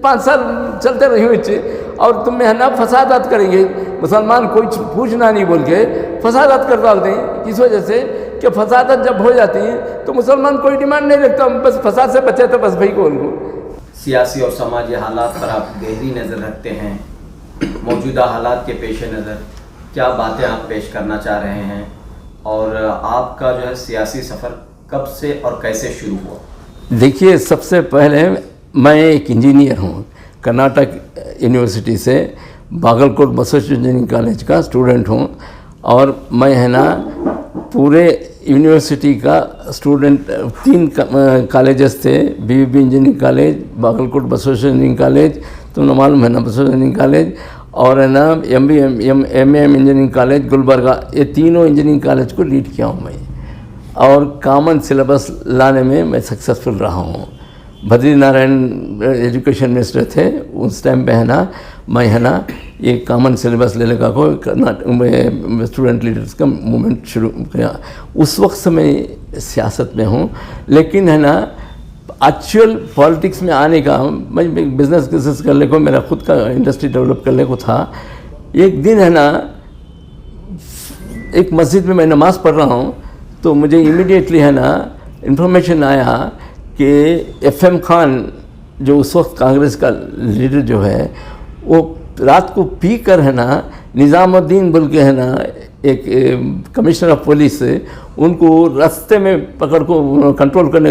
5 साल चलते रही हुई और तुम है ना फसादात करेंगे, मुसलमान कोई पूछना नहीं बोल के फसादात कर डालते हैं। किस वजह से कि फसादात जब हो जाती हैं तो मुसलमान कोई डिमांड नहीं रखता, बस फसाद से बचे तो बस भाई को उनको। सियासी और समाजी हालात पर आप गहरी नज़र रखते हैं, मौजूदा हालात के पेश नज़र क्या बातें आप पेश करना चाह रहे हैं और आपका जो है सियासी सफ़र कब से और कैसे शुरू हुआ? देखिए, सबसे पहले मैं एक इंजीनियर हूँ, कर्नाटक यूनिवर्सिटी से बागलकोट बसवेश्वर इंजीनियरिंग कॉलेज का स्टूडेंट हूँ और मैं है ना पूरे यूनिवर्सिटी का स्टूडेंट 3 कॉलेजेस थे, BBB engineering college, Bagalkot Basaveshwar engineering college, तुमने मालूम है ना बसवेश्वर इंजीनियरिंग कॉलेज, और है ना एमएम इंजीनियरिंग कॉलेज गुलबर्गा, ये तीनों इंजीनियरिंग कॉलेज को लीड किया हूँ मैं और कॉमन सिलेबस लाने में मैं सक्सेसफुल रहा हूँ। बद्री नारायण एजुकेशन मिनिस्टर थे उस टाइम पे है ना, मैं है ना ये कॉमन सिलेबस लेने का को स्टूडेंट लीडर्स का मूवमेंट शुरू किया। उस वक्त से मैं सियासत में हूँ, लेकिन है ना एक्चुअल पॉलिटिक्स में आने का मैं बिजनेस करने को, मेरा खुद का इंडस्ट्री डेवलप करने को था। एक दिन है ना एक मस्जिद में मैं नमाज़ पढ़ रहा हूँ तो मुझे इमीडिएटली है ना इन्फॉर्मेशन आया कि FM खान जो उस वक्त कांग्रेस का लीडर जो है वो रात को पी कर है ना निज़ामुद्दीन बोल के है ना एक कमिश्नर ऑफ पुलिस उनको रास्ते में पकड़ को कंट्रोल करने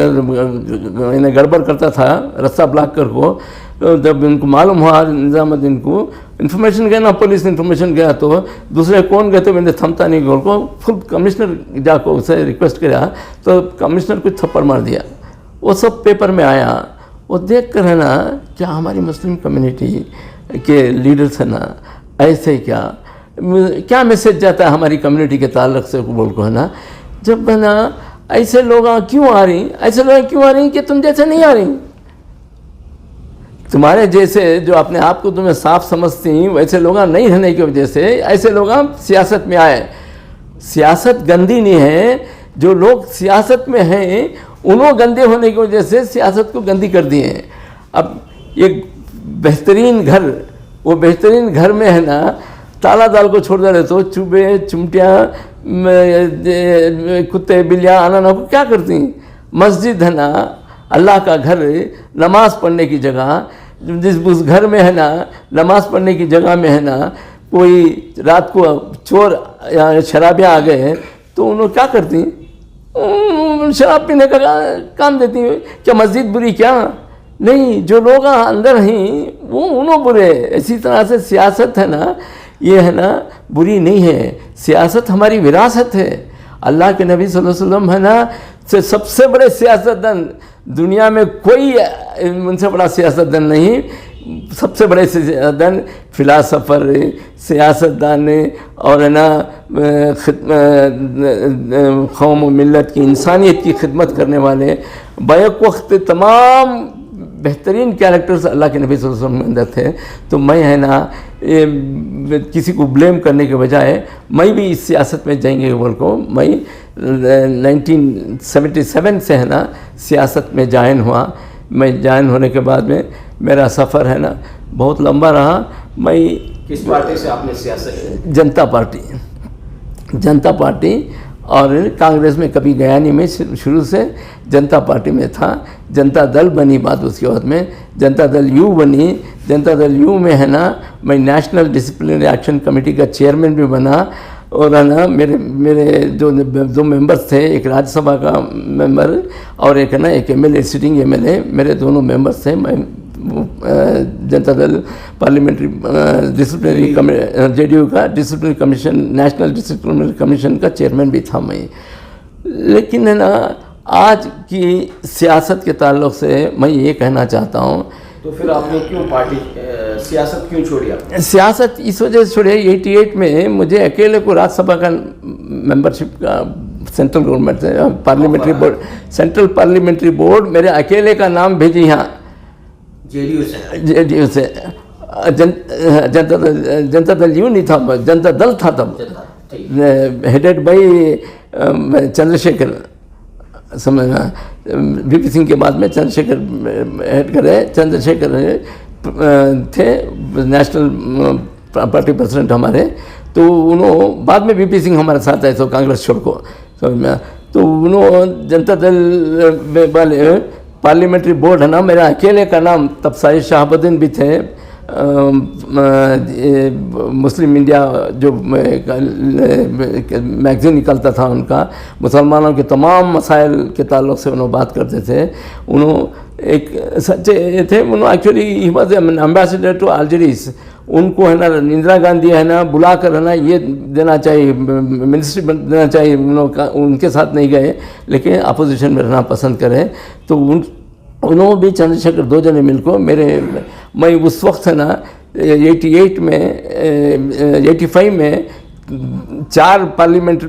गड़बड़ करता था, रास्ता ब्लॉक कर को। तो जब उनको मालूम हुआ निज़ामुद्दीन को इन्फॉर्मेशन गया ना, पुलिस इन्फॉर्मेशन गया तो दूसरे कौन गए तो मैंने थमता नहीं गोल को खुद कमिश्नर जाको उसे रिक्वेस्ट किया तो कमिश्नर को थप्पड़ मार दिया। वो सब पेपर में आया। वो देख कर है ना क्या हमारी मुस्लिम कम्युनिटी के लीडर्स है ना ऐसे क्या मैसेज जाता है हमारी कम्युनिटी के ताल्लुक से बोल को है ना, जब है ना ऐसे लोग क्यों आ रही, ऐसे लोग क्यों आ रही कि तुम जैसे नहीं आ रही, तुम्हारे जैसे जो अपने आप को तुम्हें साफ समझती वैसे लोग नहीं रहने की वजह से ऐसे लोग सियासत में आए। सियासत गंदी नहीं है, जो लोग सियासत में हैं उन्होंने गंदे होने की वजह से सियासत को गंदी कर दिए हैं। अब एक बेहतरीन घर, वो बेहतरीन घर में है ना ताला दाल को छोड़ दे तो चूहे चिमटियाँ कुत्ते बिल्लियाँ आना ना को क्या करती। मस्जिद है ना अल्लाह का घर, नमाज़ पढ़ने की जगह, जिस उस घर में है ना नमाज़ पढ़ने की जगह में है ना कोई रात को चोर या शराबियाँ आ गए तो उन्होंने क्या करती, शराब पीने का काम देती हैं। क्या मस्जिद बुरी क्या? नहीं, जो लोग अंदर हैं वो उन्होंने बुरे। इसी तरह से सियासत है ना ये है ना बुरी नहीं है, सियासत हमारी विरासत है। अल्लाह के नबी सल्लल्लाहु अलैहि वसल्लम है ना सबसे बड़े सियासतदान दुनिया में कोई उनसे बड़ा सियासतदान नहीं, सबसे बड़े सियासतदान फिलासफर, सियासतदान और है ना कौम और मिल्लत की इंसानियत की खिदमत करने वाले बैक वक्त तमाम बेहतरीन कैरेक्टर्स अल्लाह के नबी सल्लल्लाहु अलैहि वसल्लम के अंदर थे। तो मैं है ना किसी को ब्लेम करने के बजाय मैं भी इस सियासत में जाएंगे बोल को मैं 1977 से है ना सियासत में ज्वाइन हुआ। मैं ज्वाइन होने के बाद में मेरा सफ़र है ना बहुत लंबा रहा। मैं किस पार्टी से आपने सियासत? जनता पार्टी और कांग्रेस में कभी गया नहीं मैं, शुरू से जनता पार्टी में था। जनता दल बनी बात उसके बाद में जनता दल यू बनी। जनता दल यू में है ना मैं नेशनल डिसिप्लिनरी एक्शन कमेटी का चेयरमैन भी बना और है ना मेरे जो दो मेंबर्स थे, एक राज्यसभा का मेंबर और एक है ना एक MLA सिटिंग MLA, मेरे दोनों मेंबर्स थे। मैं Janata Dal parliamentary disciplinary JDU का disciplinary commission, national disciplinary commission का चेयरमैन भी था मैं। लेकिन है ना आज की सियासत के ताल्लुक से मैं ये कहना चाहता हूँ, तो फिर आपने क्यों पार्टी सियासत क्यों छोड़ी आपने? सियासत इस वजह से छोड़ी, 88 में मुझे अकेले को राज्यसभा का मेंबरशिप का सेंट्रल गवर्नमेंट से parliamentary board, central parliamentary board मेरे अकेले का नाम भेजी यहाँ JDU से। जनता दल यूँ नहीं था, जनता दल था तब, हेडेड बाई चंद्रशेखर, समझना VP सिंह के बाद में चंद्रशेखर हेड करे। चंद्रशेखर थे नेशनल पार्टी प्रेसिडेंट हमारे, तो उन्होंने बाद में बीपी सिंह हमारे साथ आए तो कांग्रेस छोड़ को, तो उन्होंने जनता दल वाले पार्लियामेंट्री बोर्ड है ना, मेरा अकेले का नाम तब साहिद शहाबुद्दीन भी थे, मुस्लिम इंडिया जो मैगज़ीन निकलता था उनका, मुसलमानों के तमाम मसाइल के ताल्लुक़ से उन्होंने बात करते थे। उन्होंने एक सच्चे थे, उन्होंने actually he was ambassador to Algeria. उनको है ना इंदिरा गांधी है ना बुला कर है ना ये देना चाहिए, मिनिस्ट्री देना चाहिए, उनके साथ नहीं गए लेकिन अपोजिशन में रहना पसंद करें। तो उन्होंने भी चंद्रशेखर दो जने मिलकर मैं उस वक्त है ना 88 में 85 में 4 पार्लियामेंट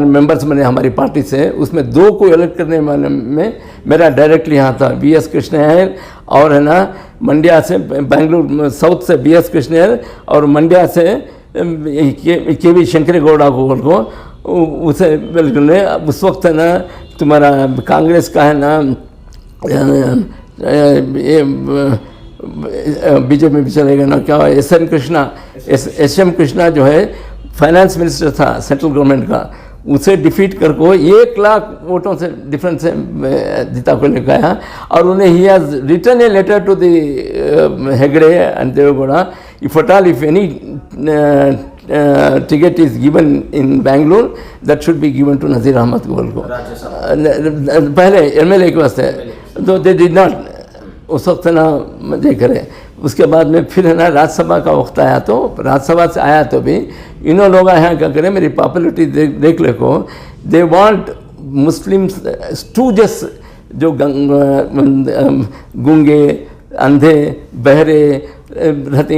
मेंबर्स बने हमारी पार्टी से, उसमें 2 को इलेक्ट करने वाले में मेरा डायरेक्टली यहाँ था BS कृष्णैयर, और है ना मंड्या से बेंगलुरु साउथ से BS कृष्णैयर, और मंड्या से KV शंकरेगौड़ा को उसे बिल्कुल उस वक्त है ना तुम्हारा कांग्रेस का है ना ये बीजेपी में चलेगा ना क्या SM कृष्णा जो है फाइनेंस मिनिस्टर था सेंट्रल गवर्नमेंट का, उसे डिफीट कर को 1 लाख वोटों से डिफरेंस से जीता को लेकर आया। और उन्हें he has written a letter to the Hegde and Deve Gowda, if at all if any ticket is given in Bangalore that should be given to Nazir Ahmad Gol को पहले MLA के वास्ते, तो they did not उस वक्त ना मजे करे। उसके बाद में फिर है ना राज्यसभा का वक्त आया, तो राज्यसभा से आया तो भी इन्हों लोग यहाँ क्या करें मेरी पॉपुलरिटी देख ले को, दे वांट मुस्लिम स्टूजस जो गूंगे अंधे बहरे रहते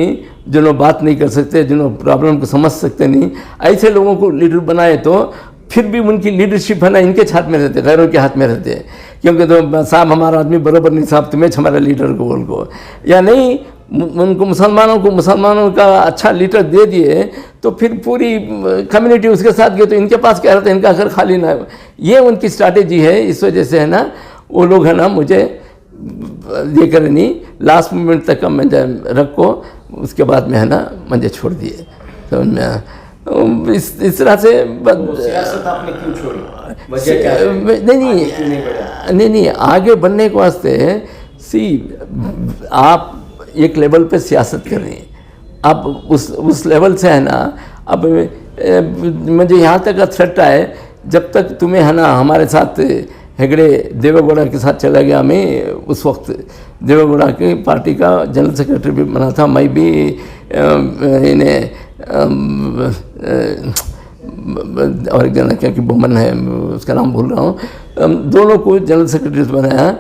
जिन्होंने बात नहीं कर सकते, जिन्होंने प्रॉब्लम को समझ सकते नहीं, ऐसे लोगों को लीडर बनाए तो फिर भी उनकी लीडरशिप है ना इनके हाथ में रहते, गैरों के हाथ में रहते हैं। क्योंकि तो साहब हमारा आदमी बराबर नहीं, साहब तुम्हें हमारा लीडर को उनको या नहीं, उनको मुसलमानों का अच्छा लीडर दे दिए तो फिर पूरी कम्युनिटी उसके साथ गई, तो इनके पास क्या रहता है, इनका घर खाली ना। ये उनकी स्ट्रैटेजी है, इस वजह से है ना वो लोग है ना मुझे ये करे नहीं, लास्ट मोमेंट तक मैं रखो, उसके बाद में है ना मुझे छोड़ दिए। तो मैं इस तरह से सियासत आपने क्यों छोड़ी, वजह क्या है? नहीं आगे बढ़ने के वास्ते आप एक लेवल पे सियासत कर रही हैं, आप उस लेवल से है ना, अब मुझे यहाँ तक का थ्रेट है, जब तक तुम्हें है ना हमारे साथ हेगड़े देवेगौड़ा के साथ चला गया, मैं उस वक्त देवेगौड़ा की पार्टी का जनरल सेक्रेटरी भी बना था, मैं भी इन्हें और एक जना क्या कि बोमन है उसका नाम भूल रहा हूँ, दोनों को जनरल सेक्रेटरी बनाया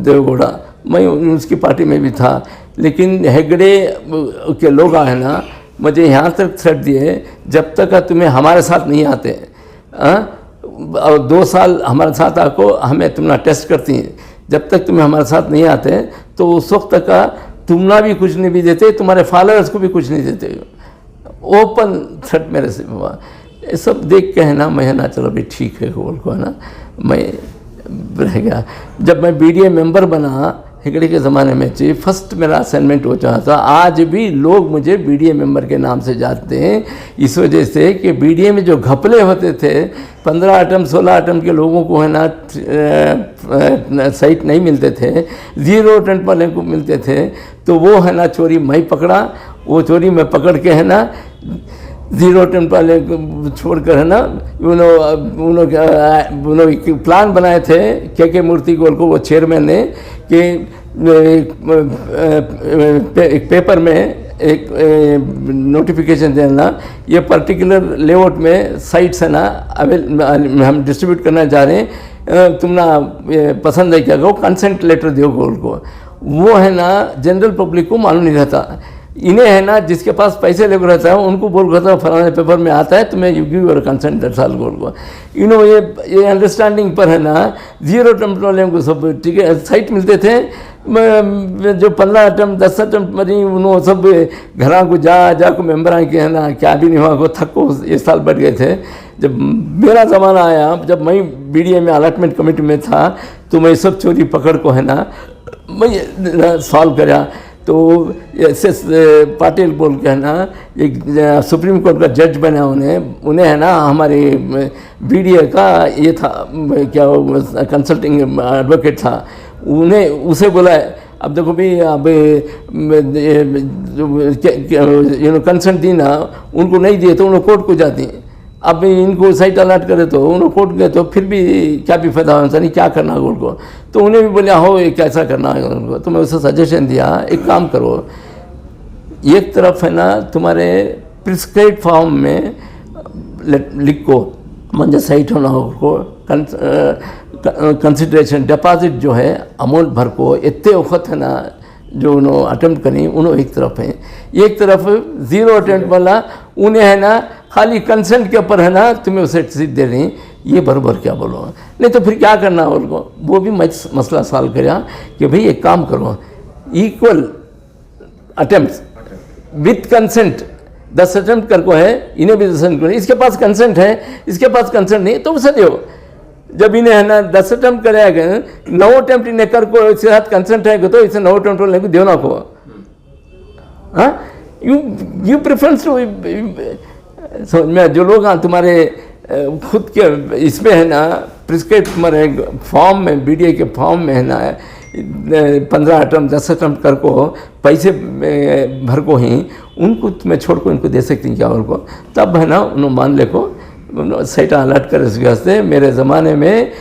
देवेगौड़ा, मैं उसकी पार्टी में भी था। लेकिन हेगड़े के लोग है ना मुझे यहाँ तक थ्रेट दिए, जब तक तुम्हें हमारे साथ नहीं आते और 2 साल हमारे साथ आको हमें तुमना टेस्ट करती हैं, जब तक तुम्हें हमारे साथ नहीं आते तो उस वक्त तक का तुमना भी कुछ नहीं भी देते, तुम्हारे फॉलोअर्स को भी कुछ नहीं देते। ओपन थ्रेट मेरे से हुआ, ये सब देख के है ना मैं है ना चलो भाई ठीक है गोल को है ना मैं रह गया। जब मैं BDA मेंबर बना हेगड़े के ज़माने में चीफ फर्स्ट मेरा असाइनमेंट हो चुका था, आज भी लोग मुझे BDA मेंबर के नाम से जानते हैं, इस वजह से कि BDA में जो घपले होते थे 15 आइटम 16 आइटम के लोगों को है ना साइट नहीं मिलते थे, 0 टेंट वाले को मिलते थे, तो वो है ना चोरी मैं पकड़ा, वो चोरी मैं पकड़ के है ना 0 टेंट वाले को छोड़कर है ना उन्होंने प्लान बनाए थे के मूर्ति गोल को वो चेयरमैन ने कि एक पेपर में एक नोटिफिकेशन देना ये पर्टिकुलर लेआउट में साइट्स है ना हम डिस्ट्रीब्यूट करना चाह रहे हैं, तुम ना पसंद है क्या को कंसेंट लेटर दो गोल को, वो है ना जनरल पब्लिक को मालूम नहीं रहता। इन्हें है ना जिसके पास पैसे लेकर रहता है उनको बोल रहता है फलाने पेपर में आता है तुम्हें you give your consent that साल गोल को, ये अंडरस्टैंडिंग पर है ना 0 अटेम्प्ट वाले को सब ठीक है साइट मिलते थे, जो 15 अटेम्प्ट 10 अटेम्प्ट मरी उन्होंने सब घर को जा को मेम्बर के है ना क्या भी नहीं हुआ को थको 1 साल बढ़ गए थे। जब मेरा ज़माना आया, जब मैं BDA में अलॉटमेंट कमेटी में था, तो मैं सब चोरी पकड़ को है ना मैं सॉल्व करा। तो एस पाटिल बोल के है ना, एक सुप्रीम कोर्ट का जज बना, उन्हें है ना हमारे बीडीए का ये था क्या, कंसल्टिंग एडवोकेट था, उन्हें उसे बोला अब देखो भी अब कंसेंट दी ना, उनको नहीं दिए तो उन्होंने कोर्ट को जाती, अब इनको साइट अलर्ट करे तो उन्होंने कोर्ट गए तो फिर भी क्या भी फायदा होना चाहिए, क्या करना है उनको। तो उन्हें भी बोले हो ये कैसा करना है उनको। तो मैं उसे सजेशन दिया, एक काम करो, एक तरफ है ना तुम्हारे प्रिस्क्राइब फॉर्म में लिखो मुझे साइट होना उनको कंसिडरेशन डिपॉजिट जो है अमाउंट भर को इतने वक्त है ना जो उन्होंने अटेम्प्ट करी, उन्होंने एक तरफ है, एक तरफ ज़ीरो अटेम्प्ट वाला उन्हें है ना खाली कंसेंट के ऊपर है ना तुम्हें उसे सीट दे रही, ये बराबर क्या बोलो। नहीं तो फिर क्या करना उनको, वो भी मसला सॉल्व करा कि भाई एक काम करो, equal attempt with consent 10 attempt कर को है, इन्हें भी 10 अटेम्प्ट, इसके पास कंसेंट है, इसके पास कंसेंट नहीं तो उसे दो। जब इन्हें है ना 10 अटेम्प्ट कराएगा, 9 अटेम्प्ट इन्हें कर को इसके साथ कंसेंट है तो इसे 9 अटेम्प्ट लेके देना को। हाँ, यू प्रेफरेंस टू समझ में, जो लोग तुम्हारे खुद के इसमें है ना प्रिस्क्राइब तुम्हारे फॉर्म में, बीडीए के फॉर्म में है ना 15 अटेम्प्ट 10 अटेम्प्ट कर को पैसे भर को ही उनको तुम्हें छोड़ को इनको दे सकती क्या उनको, तब है ना उन्होंने मान ले को साइट अलर्ट करे। इस वास्ते मेरे ज़माने में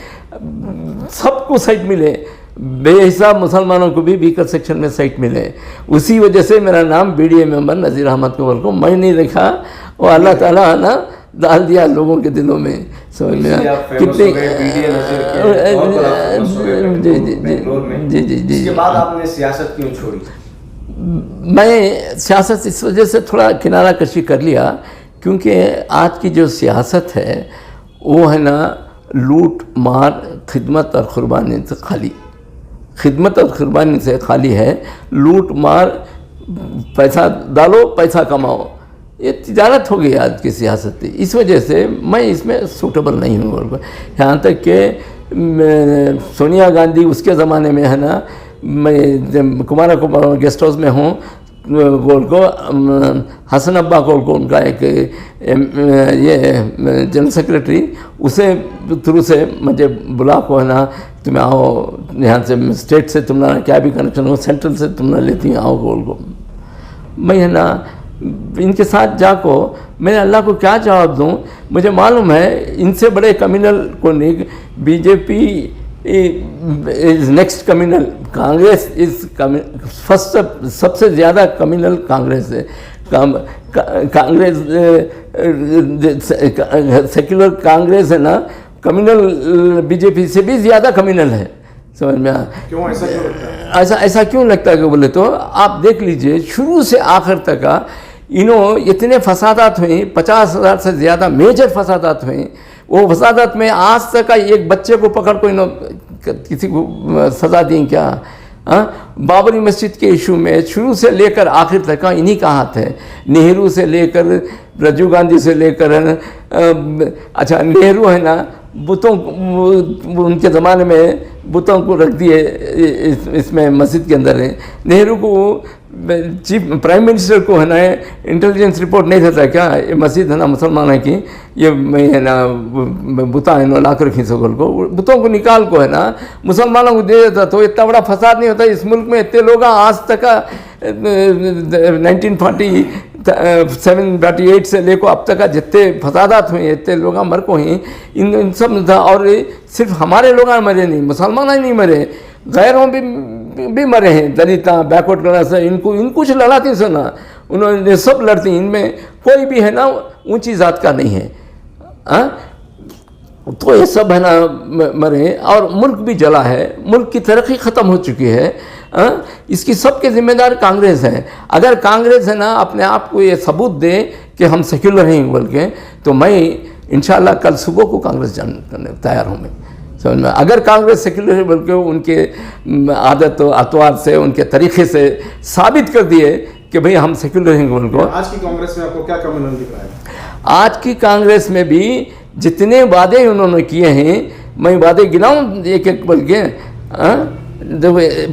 सबको साइट मिले, बेहिसाब मुसलमानों को भी वीकर सेक्शन में साइट मिले, उसी वजह से मेरा नाम बीडीए मेंबर नज़ीर अहमद कोवल को मैं नहीं लिखा, और अल्लाह ताला है ना डाल दिया लोगों के दिलों में। समझ में कितनी जी जी जी। इसके बाद आपने सियासत क्यों छोड़ी? मैं सियासत इस वजह से थोड़ा किनारा कशी कर लिया क्योंकि आज की जो सियासत है वो है ना लूट मार खिदमत और कुर्बानी से खाली, खिदमत और कुर्बानी से खाली है। लूट मार, पैसा डालो पैसा कमाओ, ये तिजारत हो गई आज की सियासत। इस वजह से मैं इसमें सूटेबल नहीं हूँ। यहाँ तक कि सोनिया गांधी उसके ज़माने में है ना, मैं कुमारा गेस्ट हाउस में हूँ, गोल को हसन अब्बा को उनका एक ये जनरल सेक्रेटरी, उसे थ्रू से मुझे बुला को है ना तुम्हें आओ यहाँ से स्टेट से तुम्हारा क्या भी कनेक्शन हो, सेंट्रल से तुम्हारा लेती आओ गोल को। मैं है ना इनके साथ जाको मैं अल्लाह को क्या जवाब दूँ। मुझे मालूम है इनसे बड़े कम्युनल को नहीं, BJP is next communal, Congress is first, सबसे ज़्यादा कम्युनल कांग्रेस है। कांग्रेस सेक्युलर कांग्रेस है ना, कम्युनल बीजेपी से भी ज़्यादा कम्युनल है। समझ में क्यों ऐसा क्यों लगता है? ऐसा क्यों लगता है कि बोले तो आप देख लीजिए शुरू से आखिर तक का इतने फसादात हुई, 50,000 से ज़्यादा मेजर फसादात हुई। वो फसादात में आज तक का एक बच्चे को पकड़ को किसी को सज़ा दी क्या? बाबरी मस्जिद के इशू में शुरू से लेकर आखिर तक का इन्हीं का हाथ है। नेहरू से लेकर राजीव गांधी से लेकर अच्छा नेहरू है ना बुतों, उनके ज़माने में बुतों को रख दिए इसमें मस्जिद के अंदर है। नेहरू को चीफ प्राइम मिनिस्टर को है ना इंटेलिजेंस रिपोर्ट नहीं देता क्या ये मस्जिद है ना मुसलमान की, ये है ना बुता है ना लाकर खींचो को, बुतों को निकाल को है ना मुसलमानों को दे देता तो इतना बड़ा फसाद नहीं होता इस मुल्क में। इतने लोग आज तक 1947-48 से लेकर अब तक जितने फसादात हुए इतने लोग मर को ही इन सब था। और सिर्फ हमारे लोग मरे नहीं, मुसलमान ही नहीं मरे, गैरों भी मरे हैं, दलित बैकवर्ड क्लास है, इनको कुछ लड़ाती सुना उन्होंने सब लड़ती, इनमें कोई भी है ना ऊंची जात का नहीं है। तो ये सब है ना मरे और मुल्क भी जला है, मुल्क की तरक्की ख़त्म हो चुकी है। इसकी सबके जिम्मेदार कांग्रेस है। अगर कांग्रेस है ना अपने आप को ये सबूत दे कि हम सेक्युलर हैं बोल के, तो मैं इंशाल्लाह कल सुबह को कांग्रेस ज्वाइन करने तैयार हूँ मैं। समझ में अगर कांग्रेस सेक्युलर है बोल के उनके आदत अतवार से उनके तरीक़े से साबित कर दिए कि भाई हम सेक्युलर हैं बोल को। आज की कांग्रेस में आपको क्या कम्युनल दिख रहा है? आज की कांग्रेस में भी जितने वादे उन्होंने किए हैं, मैं वादे गिनाऊँ एक एक बोल के,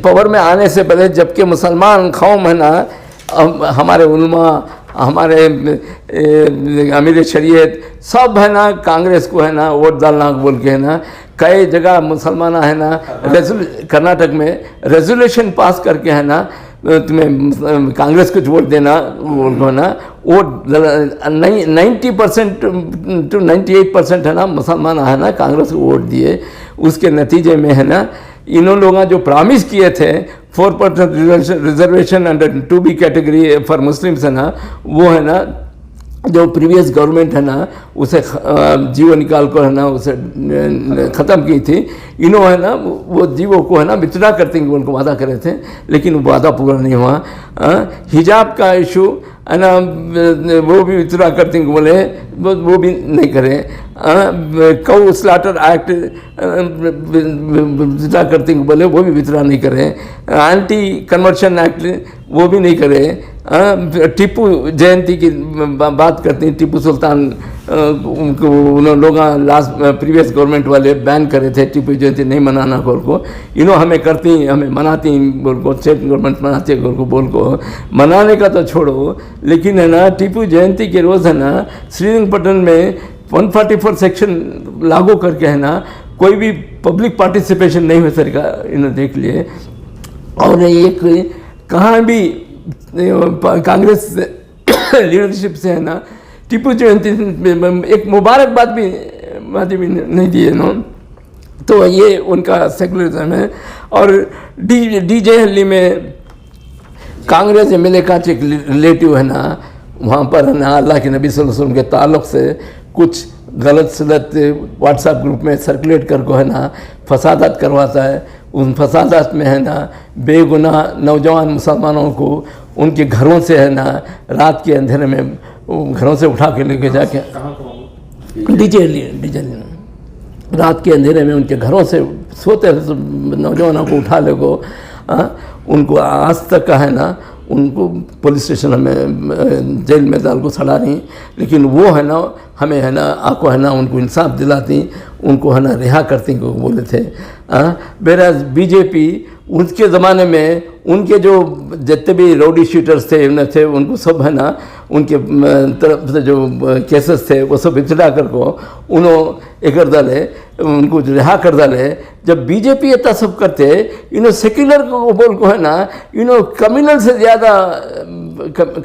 पावर में आने से पहले, जबकि मुसलमान कौम है ना, हमारे उलमा, हमारे अमीर शरीयत सब है ना, कांग्रेस को है ना वोट डालना बोल के है ना, कई जगह मुसलमान है ना कर्नाटक में रेजोल्यूशन पास करके है ना, तुम्हें कांग्रेस को वोट देना बोल ना, वो 90% to 98% है ना मुसलमान है ना कांग्रेस को वोट दिए। उसके नतीजे में है ना इन्होंने लोग जो प्रॉमिस किए थे 4% reservation under 2B category for Muslims है ना, वो है ना जो प्रीवियस गवर्नमेंट है ना उसे जीवो निकाल कर है ना उसे ख़त्म की थी। इन्होंने है ना वो जीवो को है ना विथड्रा करते हैं उनको वादा करे थे, लेकिन वो वादा पूरा नहीं हुआ। हिजाब का इशू है ना वो भी विथड्रा करते हैं बोले, वो भी नहीं करे। काउ स्लॉटर एक्ट विथड्रा करते हैं बोले, वो भी विथड्रा नहीं करे। एंटी कन्वर्शन एक्ट वो भी नहीं करे। टीपू जयंती की बात करते हैं, टीपू सुल्तान उनको उन्होंने लोग लास्ट प्रीवियस गवर्नमेंट वाले बैन करे थे टीपू जयंती नहीं मनाना बोल को। इन्हों हमें करती हमें मनाती बोल को, स्टेट गवर्नमेंट मनाती है बोल को, मनाने का तो छोड़ो, लेकिन है ना टीपू जयंती के रोज़ है ना श्रीरंगपट्टनम में 144 सेक्शन लागू करके है ना कोई भी पब्लिक पार्टिसिपेशन नहीं हो सकेगा, इन्होंने देख लिए। और एक कहाँ भी कांग्रेस लीडरशिप से है ना टीपू जयंती एक मुबारकबाद भी नहीं दिए ना, तो ये उनका सेकुलरिज्म है। और डीजे हल्ली में कांग्रेस एमएलए का एक रिलेटिव है ना, वहाँ पर है ना अल्लाह के नबी सल्लल्लाहु अलैहि वसल्लम के ताल्लुक़ से कुछ गलत सलत व्हाट्सएप ग्रुप में सर्कुलेट कर को है ना फसादात करवाता है। उन फसादात में है ना बेगुनाह नौजवान मुसलमानों को उनके घरों से है ना रात के अंधेरे में घरों से उठा के लेके जाके डीजे रात के अंधेरे में उनके घरों से सोते नौजवानों को उठा ले को उनको आज तक का है ना उनको पुलिस स्टेशन में जेल में डाल को सड़ा रही, लेकिन वो है ना हमें है ना आपको है ना उनको इंसाफ दिलाती, उनको है ना रिहा करती को बोले थे। बेराज बीजेपी उनके ज़माने में उनके जो जितने भी राउडी शूटर्स थे उन्हें थे उनको सब है ना उनके तरफ से जो केसेस थे वो सब विथड्रा कर को उन्होंने एक डाले उनको रिहा कर डाले। जब बीजेपी इतना सब करते इन्हों सेक्युलर को बोल को है ना इन्हों कम्युनल से ज़्यादा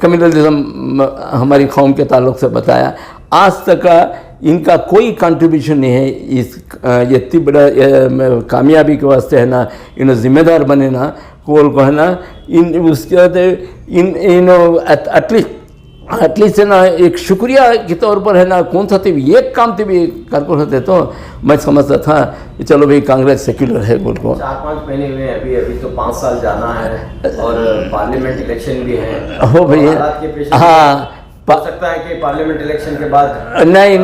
कम्युनलिज्म हमारी कौम के ताल्लुक़ से बताया। आज तक का इनका कोई कंट्रीब्यूशन नहीं है इस ये इतनी बड़ा कामयाबी के वास्ते है ना इन्हों जिम्मेदार बने ना कोल को है ना इन उसके बाद इन एटलीस्ट है ना एक शुक्रिया के तौर पर है ना कौन सा थे भी एक काम थे भी कर को होते तो मैं समझता था कि चलो भाई कांग्रेस सेक्युलर है बोल को। 4-5 महीने हुए अभी तो 5 साल जाना है और पार्लियामेंट इलेक्शन भी है हो भाई। हाँ हो सकता है कि पार्लियामेंट इलेक्शन के बाद नहीं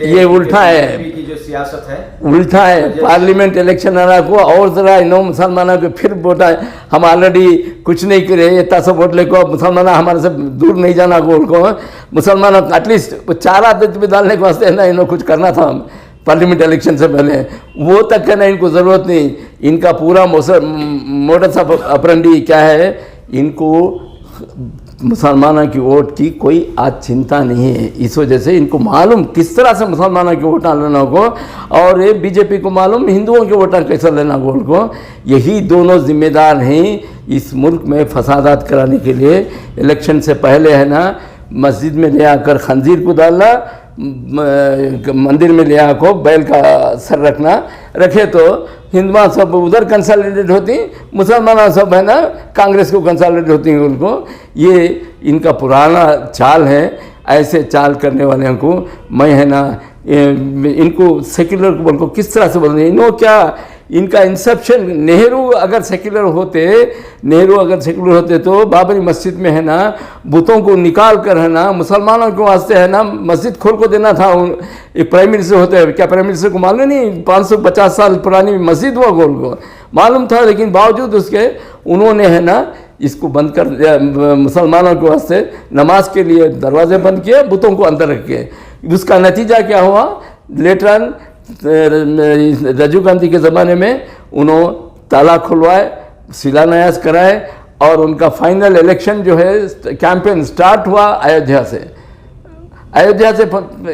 ये उल्टा है की जो सियासत है उल्टा है। पार्लियामेंट इलेक्शन आना को और ज़रा इन मुसलमानों को फिर वोटा हम ऑलरेडी कुछ नहीं करे इतना सब वोट ले को मुसलमान हमारे से दूर नहीं जाना गोल को मुसलमानों एटलीस्ट 4 आदत भी डालने के वास्ते है ना इन्होंने कुछ करना था पार्लियामेंट इलेक्शन से पहले, वो तक है ना इनको ज़रूरत नहीं। इनका पूरा मोडस ऑपरेंडी क्या है, इनको मुसलमानों की वोट की कोई आज चिंता नहीं है। इस वजह से इनको मालूम किस तरह से मुसलमानों की वोट लेना को और ये बीजेपी को मालूम हिंदुओं के वोट कैसे लेना गोल को। यही दोनों जिम्मेदार हैं इस मुल्क में फसादात कराने के लिए। इलेक्शन से पहले है ना मस्जिद में ले आकर खंजीर को डालना, मंदिर में ले आकर बैल का सर रखना, रखे तो हिंदुआ सब उधर कंसोलिडेट होती, मुसलमान सब है ना कांग्रेस को कंसोलिडेट होती हैं उनको। ये इनका पुराना चाल है। ऐसे चाल करने वाले को मैं है ना इनको सेक्युलर बोल को किस तरह से बोलते इन्हों क्या इनका इंसेप्शन नेहरू अगर सेक्युलर होते तो बाबरी मस्जिद में है ना बुतों को निकाल कर है ना मुसलमानों के वास्ते है ना मस्जिद खोल को देना था। एक प्राइम मिनिस्टर होते हैं, क्या प्राइम मिनिस्टर को मालूम नहीं 550 साल पुरानी मस्जिद हुआ गोल को मालूम था, लेकिन बावजूद उसके उन्होंने है ना इसको बंद कर मुसलमानों के वास्ते नमाज के लिए दरवाजे बंद किए, बुतों को अंदर रख के। उसका नतीजा क्या हुआ, लेटर राजीव गांधी के ज़माने में उन्होंने ताला खुलवाए, शिलान्यास कराए और उनका फाइनल इलेक्शन जो है कैंपेन स्टार्ट हुआ अयोध्या से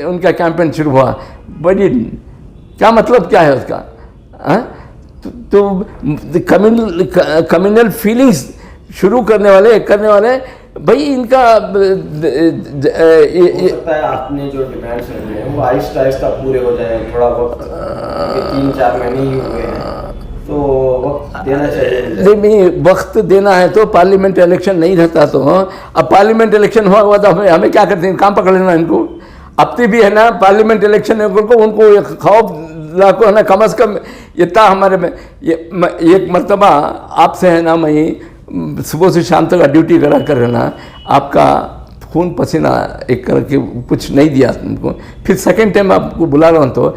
उनका कैंपेन शुरू हुआ। बड़ी क्या मतलब क्या है उसका? तो कम्युनल फीलिंग्स शुरू करने वाले भाई इनका हो सकता है आपने जो डिमांड्स रखे हैं वो आहिस्ता आहिस्ता पूरे हो जाए, थोड़ा वक्त 3-4 महीने ही हुए हैं तो वक्त देना चाहिए। नहीं, वक्त देना है तो पार्लियामेंट इलेक्शन नहीं रहता तो अब पार्लियामेंट इलेक्शन हुआ तो हमें क्या करते हैं, काम पकड़ लेना इनको। अब तो भी है ना पार्लियामेंट इलेक्शन है, उनको खौफ लाखों है ना, कम अज़ कम इतना हमारे में एक मरतबा आपसे है ना मैं सुबह से शाम तक ड्यूटी करा कर है ना, आपका खून पसीना एक करके कुछ नहीं दिया तुमको, फिर सेकंड टाइम आपको बुला रहा हूँ तो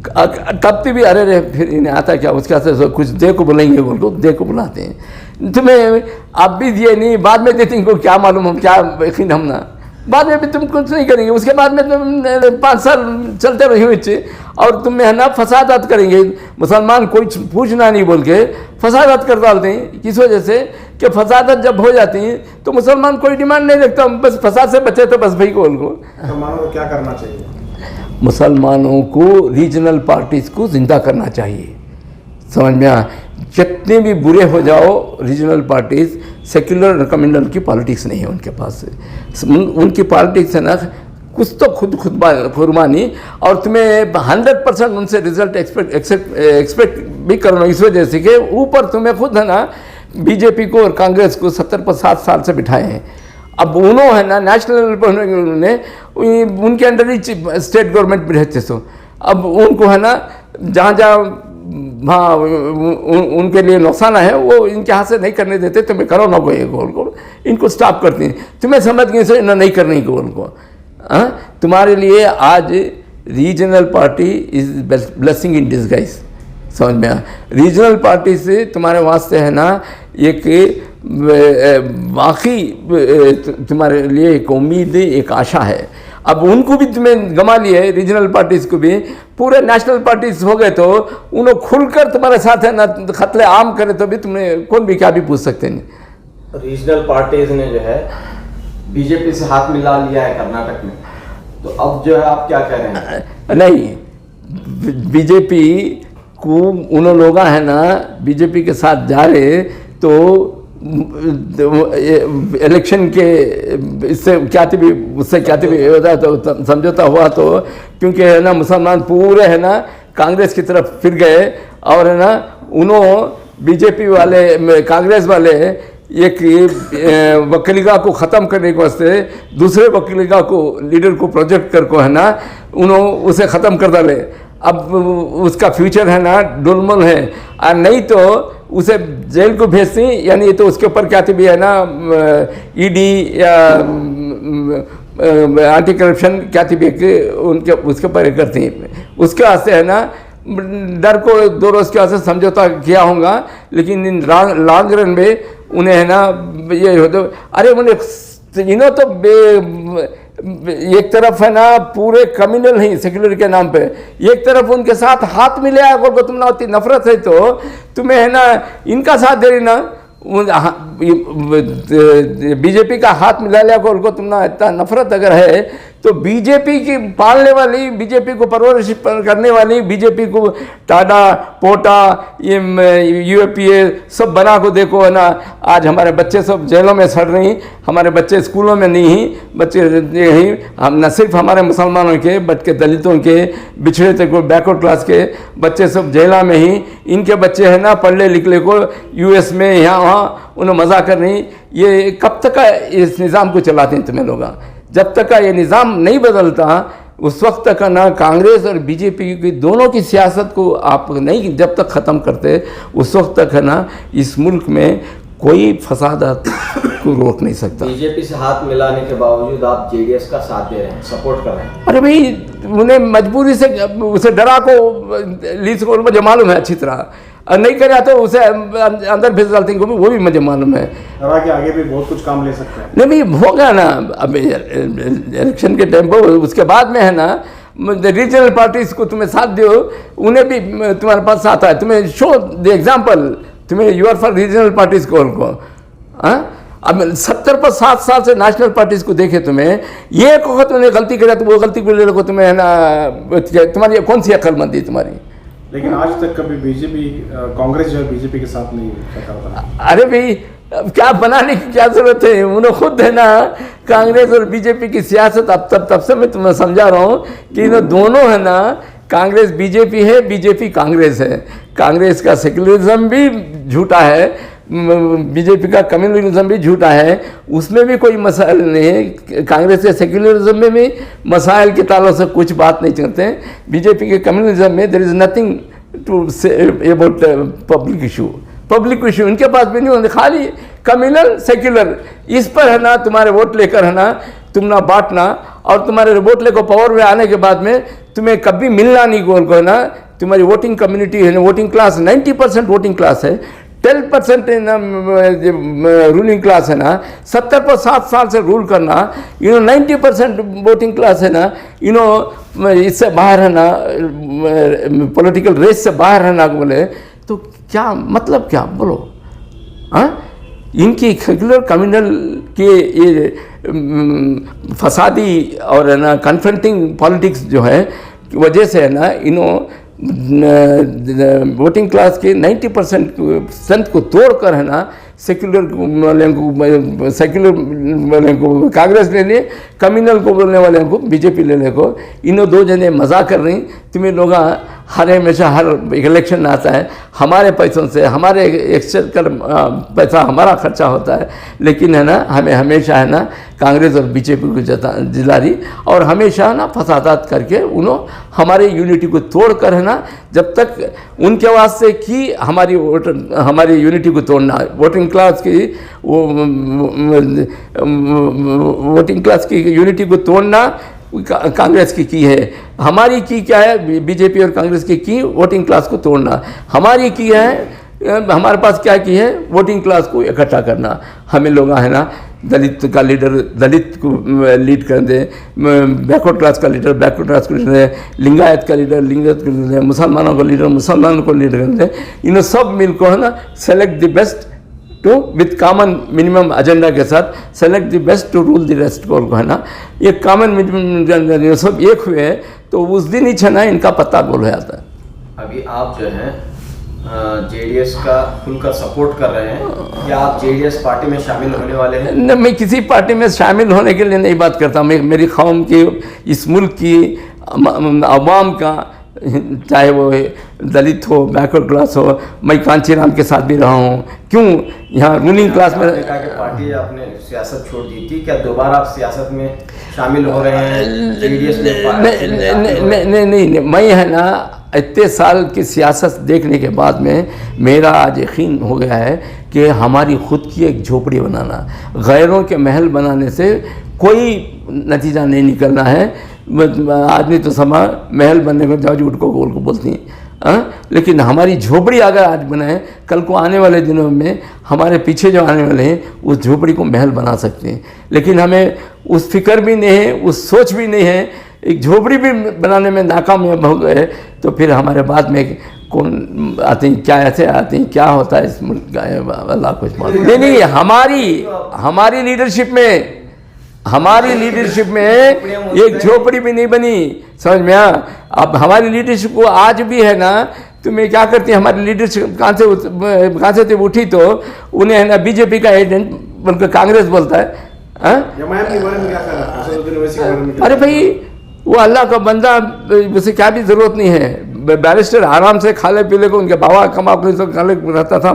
तब भी अरे रे फिर इन्हें आता क्या उसके से कुछ दे को बुलाएंगे, उनको दे को बुलाते हैं। तुम्हें आप भी दिए नहीं, बाद में देते इनको क्या मालूम, हम क्या यकीन हम ना, बाद में भी तुम कुछ नहीं करेंगे, उसके बाद में तुम 5 साल चलते रहे बच्चे और तुम्हें है ना फसादात करेंगे। मुसलमान कोई पूछना नहीं बोल के फसादात कर डालते हैं। किस वजह से कि फसादात जब हो जाती हैं तो मुसलमान कोई डिमांड नहीं रखता, बस फसाद से बचे तो बस भाई को उनको। मुसलमानों को क्या करना चाहिए? मुसलमानों को रीजनल पार्टीज़ को ज़िंदा करना चाहिए, समझ में आ। जितने भी बुरे हो जाओ रीजनल पार्टीज़, सेक्युलर कम्युनल की पॉलिटिक्स नहीं है उनके पास। उनकी पॉलिटिक्स है ना कुछ तो खुद कुर्बानी, और तुम्हें 100% उनसे रिजल्ट एक्सपेक्ट भी करना। इस वजह से कि ऊपर तुम्हें खुद है ना बीजेपी को और कांग्रेस को 70-7 साल से बिठाए हैं। अब उन्होंने है ना नेशनल लेवल पर उनके अंडर ही स्टेट गवर्नमेंट भी रहते सो, अब उनको है ना जहाँ हाँ उनके लिए नुकसान है वो इनके हाथ से नहीं करने देते। तुम्हें करो ना कोई गोल को, इनको स्टॉप करती हैं। तुम्हें समझ गए से ना नहीं करनी गोल को। तुम्हारे लिए आज regional party is blessing in disguise, समझ में आ। रीजनल पार्टी से तुम्हारे वास्ते है ना एक वाकई तुम्हारे लिए एक उम्मीद, एक आशा है। अब उनको भी तुम्हें गंवा लिए है, रीजनल पार्टीज़ को भी। पूरे नेशनल पार्टीज हो गए तो उन्हें खुलकर तुम्हारे साथ है ना खतले आम करे तो भी तुम्हें कौन भी क्या भी पूछ सकते नहीं। रीजनल पार्टीज ने जो है बीजेपी से हाथ मिला लिया है कर्नाटक में, तो अब जो है आप क्या कह रहे हैं? नहीं, बीजेपी को उन लोग है ना बीजेपी के साथ जा रहे तो इलेक्शन के इससे क्या भी उससे क्या भी होता तो समझौता हुआ तो, क्योंकि है ना मुसलमान पूरे है ना कांग्रेस की तरफ फिर गए और है ना उन्होंने बीजेपी वाले कांग्रेस वाले एक वकीलिका को ख़त्म करने के वास्ते दूसरे वकीलिका को लीडर को प्रोजेक्ट कर को है ना उन्होंने उसे ख़त्म कर डाले। अब उसका फ्यूचर है ना डुलमुल है, और नहीं तो उसे जेल को भेजती, यानी तो उसके ऊपर क्या भी है ना ईडी या एंटी करप्शन क्या भी उनके उसके ऊपर करती हैं। उसके वास्ते है ना डर को 2 रोज़ के वास्ते समझौता किया होगा, लेकिन इन लॉन्ग रन में उन्हें है ना ये हो तो अरे उन्हें इन्हों तो एक तरफ है ना पूरे कम्युनल ही सेक्युलर के नाम पे, एक तरफ उनके साथ हाथ मिले अगर को तुम ना होती नफरत है तो तुम्हें है ना इनका साथ दे रही ना बीजेपी का हाथ मिला लिया को तुम ना इतना नफरत अगर है तो बीजेपी की पालने वाली, बीजेपी को परवरिश करने वाली, बीजेपी को टाडा पोटा ये यूएपीए सब बना को देखो है ना आज हमारे बच्चे सब जेलों में सड़ रही, हमारे बच्चे स्कूलों में नहीं ही बच्चे यही हम न सिर्फ हमारे मुसलमानों के बल्कि दलितों के बिछड़े तक बैकवर्ड क्लास के बच्चे सब जेला में ही, इनके बच्चे हैं ना पढ़ले लिखले को यूएस में यहाँ वहाँ उन्हें मज़ा कर रही। ये कब तक इस निज़ाम को चलाते हैं तुम्हें लोग? जब तक का ये निज़ाम नहीं बदलता उस वक्त तक ना कांग्रेस और बीजेपी की दोनों की सियासत को आप नहीं जब तक ख़त्म करते उस वक्त तक है ना इस मुल्क में कोई फसादात को रोक नहीं सकता। बीजेपी से हाथ मिलाने के बावजूद आप जेडीएस का साथ दे रहे हैं, सपोर्ट कर रहे हैं। अरे भाई उन्हें मजबूरी से उसे डरा को लीज को मुझे मालूम है अच्छी तरह, और नहीं करा तो उसे अंदर भेज डालते हैं, वो भी मुझे मालूम है। के आगे भी बहुत कुछ काम ले सकते हैं। नहीं भाई होगा ना अब इलेक्शन के टाइम पर, उसके बाद में है ना रीजनल पार्टीज को तुम्हें साथ दो, उन्हें भी तुम्हारे पास साथ आए, तुम्हें शो द एग्जाम्पल तुम्हें you are for regional parties को अब 70 पर 7 साल से नेशनल पार्टीज को देखे तुम्हें, ये एक वक्त मैंने गलती करा तो वो गलती को ले लो, तुम्हें है ना, तुम्हारी कौन सी अक्लमंदी तुम्हारी। लेकिन आज तक कभी बीजेपी कांग्रेस जो है बीजेपी के साथ नहीं था। अरे भाई अब क्या बनाने की क्या जरूरत है, उन्होंने खुद है ना कांग्रेस और बीजेपी की सियासत अब तब से मैं तुम्हें समझा रहा हूँ कि इन दोनों है ना, कांग्रेस बीजेपी है, बीजेपी कांग्रेस है। कांग्रेस का सेक्युलरिज्म भी झूठा है, बीजेपी का कम्युनलिज्म भी झूठा है, उसमें भी कोई मसाइल नहीं है। कांग्रेस के सेक्युलरिज्म में भी मसाइल के तालों से कुछ बात नहीं करते हैं। बीजेपी के कम्युनलिज्म में there is nothing to say about public issue इनके पास भी नहीं होते, खाली कम्युनल सेक्युलर, इस पर है ना तुम्हारे वोट लेकर है ना तुम ना बांटना, और तुम्हारे वोट लेकर पावर में आने के बाद में तुम्हें कभी मिलना नहीं गोल को है ना। तुम्हारी वोटिंग कम्युनिटी है ना, वोटिंग क्लास 90% वोटिंग क्लास है, 10% रूलिंग क्लास है ना, 70 पर 7 साल से रूल करना, 90% वोटिंग क्लास है ना, इससे बाहर है ना, पॉलिटिकल रेस से बाहर है ना बोले तो क्या मतलब, क्या बोलो। हाँ, इनकी सेक्युलर कम्युनल के ये फसादी और है ना कन्फ्रंटिंग पॉलिटिक्स जो है की वजह से है ना, वोटिंग क्लास के 90% को तोड़कर है ना सेक्युलर वाले को कांग्रेस ले लिए, कम्युनल को बोलने वाले को बीजेपी लेने को, इन्हों दो जने मजाक कर रही। तुम्हें लोग हर हमेशा हर इलेक्शन आता है हमारे पैसों से, हमारे एक्सचेंज पैसा हमारा खर्चा होता है, लेकिन है ना हमें हमेशा है ना कांग्रेस और बीजेपी को जिला रही, और हमेशा ना फसादात करके उन्होंने हमारे यूनिटी को तोड़ कर है ना, जब तक उनके वास्ते की हमारी यूनिटी को तोड़ना, वोटिंग क्लास की वोटिंग क्लास की यूनिटी को तोड़ना कांग्रेस की है, हमारी की क्या है, बीजेपी और कांग्रेस की वोटिंग क्लास को तोड़ना, हमारी की है, हमारे पास क्या की है, वोटिंग क्लास को इकट्ठा करना। हमें लोग है ना दलित का लीडर दलित को लीड कर दे, बैकवर्ड क्लास का लीडर बैकवर्ड क्लास को लीडर दे, लिंगायत का लीडर लिंगायत को लीडर दे, मुसलमानों का लीडर मुसलमानों को लीडर कर दे, इन सब मिल को है ना select the best two with common minimum agenda के साथ select the best to rule the rest को है ना, ये कॉमन मिनिमम सब एक हुए हैं, तो उस दिन ही छना इनका पत्ता गोल हो जाता है। अभी आप जो है जेडीएस का खुलकर सपोर्ट कर रहे हैं, क्या आप जेडीएस पार्टी में शामिल होने वाले हैं? न, मैं किसी पार्टी में शामिल होने के लिए नहीं बात करता। मैं मेरी कौम की, इस मुल्क की अवाम का, चाहे वो दलित हो बैकवर्ड क्लास हो, मैं कांचीराम के साथ भी रहा हूँ। क्यों यहाँ रूलिंग क्लास में पार्टी आपने सियासत छोड़ दी थी, क्या दोबारा आप सियासत में शामिल हो रहे हैं जेडीएस में? नहीं, मैं है ना इतने साल की सियासत देखने के बाद में मेरा आज यकीन हो गया है कि हमारी खुद की एक झोपड़ी बनाना, गैरों के महल बनाने से कोई नतीजा नहीं निकलना है। आदमी तो समा महल बनने को जाओ उठ को गोल को बोलती हैं, लेकिन हमारी झोपड़ी अगर आज बनाए, कल को आने वाले दिनों में हमारे पीछे जो आने वाले हैं उस झोपड़ी को महल बना सकते हैं। लेकिन हमें उस फिक्र भी नहीं है, उस सोच भी नहीं है, एक झोपड़ी भी बनाने में नाकामयाब हो गए तो फिर हमारे बाद में कौन आते हैं, क्या ऐसे आते हैं, क्या होता है इस मुल्क का, अल्लाह कुछ मालूम नहीं। हमारी लीडरशिप में एक झोपड़ी भी नहीं बनी, समझ में आ। अब हमारी लीडरशिप को आज भी है ना, तुम्हें क्या करती है हमारी लीडरशिप कहाँ से उठी तो उन्हें है ना बीजेपी का एजेंट बोलकर कांग्रेस बोलता है। अरे भाई वो अल्लाह का बंदा, उसे क्या भी ज़रूरत नहीं है। बैरिस्टर आराम से खाले पीले को, उनके बाबा कमा तो खाले रहता था,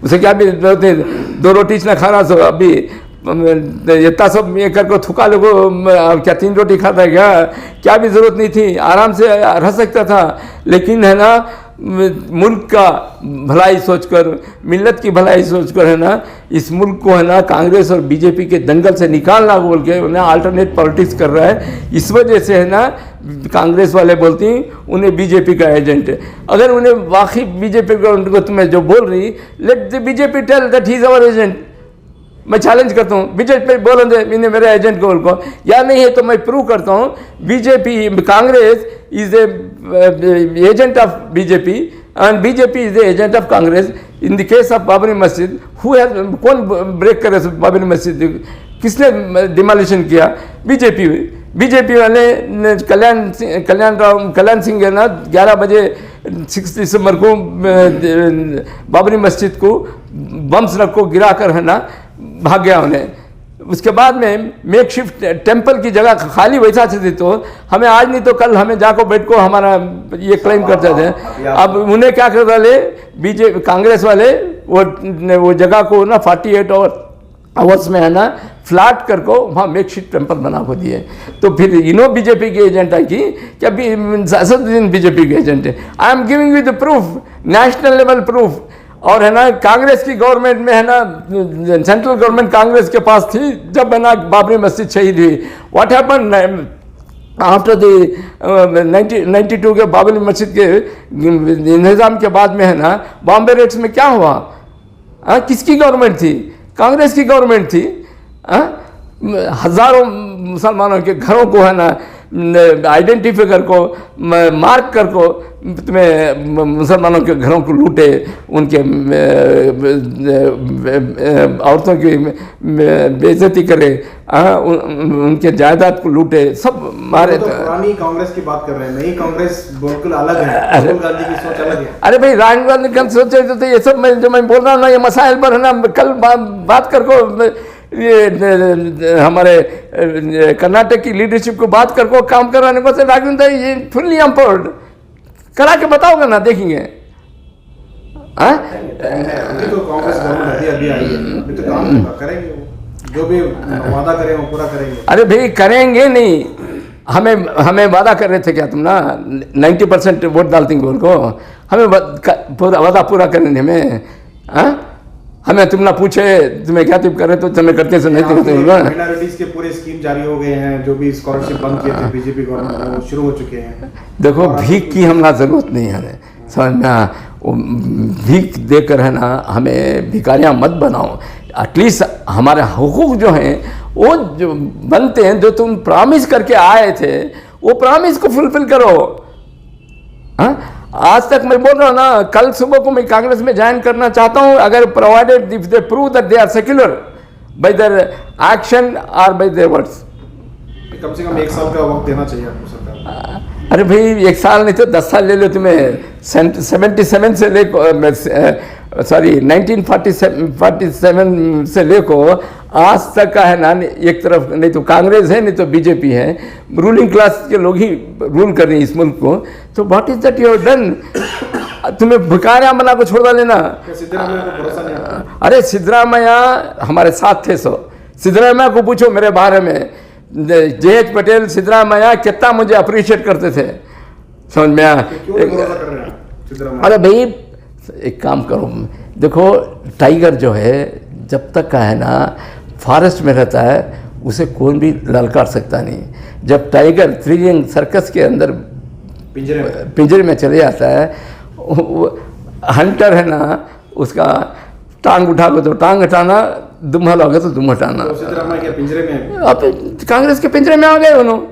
उसे क्या भी जरूरत है, 2 रोटी ना खा रहा सो अभी इतना सब ये करके थुका लोगो, क्या 3 रोटी खाता है, क्या भी ज़रूरत नहीं थी, आराम से रह सकता था। लेकिन है ना मुल्क का भलाई सोचकर, मिल्लत की भलाई सोचकर है ना इस मुल्क को है ना कांग्रेस और बीजेपी के दंगल से निकालना बोल के उन्हें अल्टरनेट पॉलिटिक्स कर रहा है। इस वजह से है ना कांग्रेस वाले बोलती हैं उन्हें बीजेपी का एजेंट है। अगर उन्हें वाकई बीजेपी का उनको तुम्हें जो बोल रही, let the BJP tell that he is our agent. मैं चैलेंज करता हूँ बीजेपी बोल दे मैंने मेरे एजेंट को उनको, या नहीं है तो मैं प्रूव करता हूँ BJP Congress is the agent of BJP and BJP is the agent of Congress. In the case of Babri मस्जिद कौन ब्रेक करे बाबरी मस्जिद, किसने डिमोलिशन किया? बीजेपी वाले ने कल्याण सिंह है ना 11 बजे 6 दिसंबर को बाबरी मस्जिद को बम्स रख को गिरा कर है ना भाग गया उन्हें। उसके बाद में मेक शिफ्ट टेम्पल की जगह खाली वैसा थी, तो हमें आज नहीं तो कल हमें जाको बैठ को हमारा ये क्लेम करते थे। अब उन्हें क्या कर डाले बीजेपी कांग्रेस वाले, वो जगह को ना 48 आवर्स में है ना फ्लैट कर को वहाँ मेक शिफ्ट टेम्पल बना को दिए। तो फिर इनो बीजेपी के एजेंट है कि क्या असदुद्दीन बीजेपी के एजेंट है। I am giving you the proof, national level proof. और है ना कांग्रेस की गवर्नमेंट में है ना, सेंट्रल गवर्नमेंट कांग्रेस के पास थी जब है ना बाबरी मस्जिद शहीद हुई। व्हाट हैपन आफ्टर द 92 के बाबरी मस्जिद के निज़ाम के बाद में है ना बॉम्बे रेट्स में क्या हुआ? किसकी गवर्नमेंट थी? कांग्रेस की गवर्नमेंट थी। हजारों मुसलमानों के घरों को है ना आइडेंटिफाई कर को मार्क कर को तुम्हें मुसलमानों के घरों को लूटे, उनके औरतों की बेइज्जती करे, उनके जायदाद को लूटे, सब मारे। तो पुरानी कांग्रेस की बात कर रहे हैं, नई कांग्रेस बिल्कुल अलग है, राहुल गांधी की सोच अलग है। अरे भाई राहुल गांधी की सोच तो ये सब जो मैं बोल रहा हूँ ना, ये मसाइल पर है ना कल बात कर को ये हमारे कर्नाटक की लीडरशिप को बात कर को काम कराने को राघवेंद्र ये फुल्ली एम्पावर्ड करा के बताओगे ना, देखेंगे। अभी तो कांग्रेस गवर्नमेंट अभी आई है, अभी तो काम करेंगे, जो भी वादा करें वो पूरा करेंगे। अरे भाई करेंगे नहीं, हमें वादा कर रहे थे क्या तुम ना 90% वोट डालते उनको, हमें वादा पूरा करने में हमें तुम ना पूछे तुम्हें क्या तुम कर रहे तो तुम्हें करते से नहीं करते। माइनॉरिटीज के पूरे स्कीम जारी हो गए हैं, जो भी स्कॉलरशिप बंद किए थे बीजेपी गवर्नमेंट वो शुरू हो चुके हैं। देखो भीख की हमला जरूरत नहीं है, समझ में भीख देकर है ना हमें भिखारियाँ मत बनाओ। एटलीस्ट हमारे हुकूक जो हैं वो जो बनते हैं, जो तुम प्रॉमिस करके आए थे वो प्रॉमिस को फुलफिल करो। आज तक मैं बोल रहा हूँ ना, कल सुबह को मैं कांग्रेस में ज्वाइन करना चाहता हूँ अगर provided if they prove that they are secular by their action और बाय देयर वर्ड्स। कम से कम 1 साल का वक्त देना चाहिए आपको सरकार। अरे भाई 1 साल नहीं तो 10 साल ले लो, तुम्हें 77 से ले 1947 से लेको आज तक का है ना, एक तरफ नहीं तो कांग्रेस है नहीं तो बीजेपी है, रूलिंग क्लास के लोग ही रूल कर रहे हैं इस मुल्क को। तो what is that you have done? तुम्हें भिखारियाँ बना को छोड़ लेना। अरे सिद्धरामैया हमारे साथ थे, सिद्धरामैया को पूछो मेरे बारे में, JH पटेल सिद्धरामैया कितना मुझे अप्रिशिएट करते थे, समझ में आया? अरे भाई एक काम करो, देखो टाइगर जो है जब तक का है ना फॉरेस्ट में रहता है उसे कोई भी ललकार सकता नहीं। जब टाइगर थ्री रिंग सर्कस के अंदर पिंजरे में चले जाता है, हंटर है ना उसका टांग उठा को तो टांग हटाना, दुम हलाओगे तो दुम हटाना। अब कांग्रेस के पिंजरे में आ गए उन्होंने।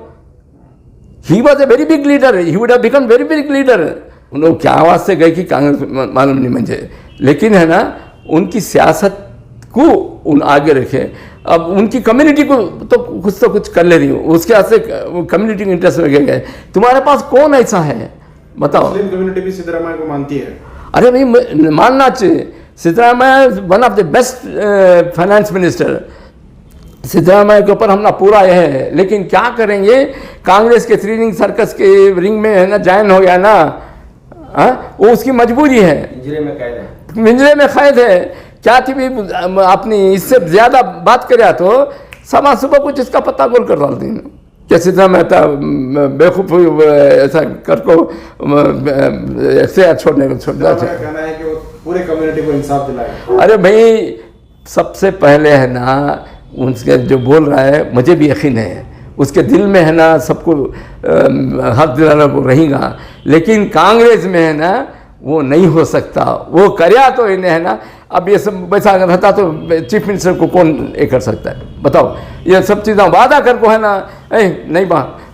He was a very big leader, he would have become very big leader. उन्होंने क्या आवाज़ से गए कि कांग्रेस मालूम नहीं मुझे, लेकिन है ना उनकी सियासत को उन आगे रखे। अब उनकी कम्युनिटी को तो कुछ कर ले रही हूँ, उसके हाथ से कम्युनिटी इंटरेस्ट में गए। तुम्हारे पास कौन ऐसा है बताओ? मुस्लिम कम्युनिटी भी सिद्धरामैया को मानती है। अरे भाई मानना चाहिए, Siddaramaiah one of the best finance minister. Siddaramaiah के ऊपर हमला पूरा यह है, लेकिन क्या करेंगे, कांग्रेस के थ्री रिंग सर्कस के रिंग में है ना ज्वाइन हो गया ना, वो उसकी मजबूरी है, पिंजरे में कैद है। क्या थी भी अपनी इससे ज्यादा बात करे तो समा सुबह कुछ इसका पत्ता गोल कर डालती हैं। क्या सिद्धरामैया बेवकूफ ऐसा कर को ऐसे छोड़ने को छोड़ दिया। कहना है कि वो पूरे कम्युनिटी को इंसाफ दिलाए। अरे भाई सबसे पहले है ना उसके जो बोल रहा है मुझे भी यकीन है उसके दिल में है ना सबको हक दिलाना को रहेगा, लेकिन कांग्रेस में है ना वो नहीं हो सकता। वो करया तो इन्हें है ना, अब ये सब वैसा रहता तो चीफ मिनिस्टर को कौन ये कर सकता है बताओ? ये सब चीज़ें वादा कर को है ना, नहीं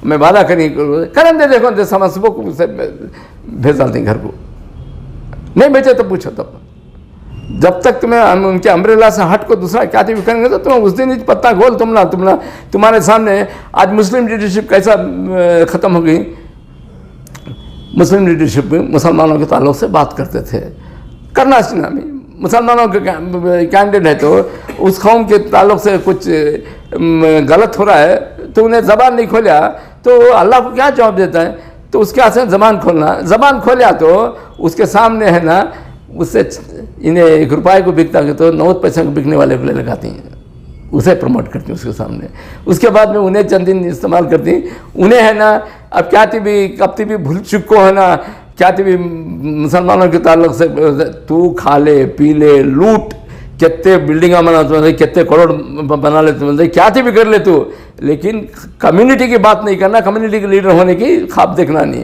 मैं वादा करन दे, देखो दे समझ को भेज डालते घर को, नहीं बेचे तो पूछो तब। जब तक तुम्हें उनके अम्ब्रेला से हट को दूसरा क्या भी करेंगे तो तुम उस दिन ही पत्ता गोल तुम्हारे सामने आज मुस्लिम लीडरशिप कैसा ख़त्म हो गई। मुस्लिम लीडरशिप में मुसलमानों के ताल्लुक से बात करते थे, करना चाहिए भी, मुसलमानों के कैंडिडेट है तो उस कौम के ताल्लुक से कुछ गलत हो रहा है तो उन्हें ज़बान नहीं खोला तो अल्लाह को क्या जवाब देता है। तो उसके हाथ से ज़बान खोलना, ज़बान खोला तो उसके सामने है ना, उससे इन्हें 1 रुपये को बिकता है तो 90 पैसे को बिकने वाले को ले लगाती हैं, उसे प्रमोट करती हैं उसके सामने। उसके बाद में उन्हें चंद दिन इस्तेमाल करती, उन्हें है ना अब क्या भी कब भी भूल चुको है ना, क्या भी मुसलमानों के ताल्लुक से तू खा ले पी ले लूट, कितने बिल्डिंगा बना तुम्हारे, कितने करोड़ बना ले तुम्हारे, क्या भी कर ले तू, लेकिन कम्युनिटी की बात नहीं करना, कम्युनिटी के लीडर होने की ख्वाब देखना नहीं।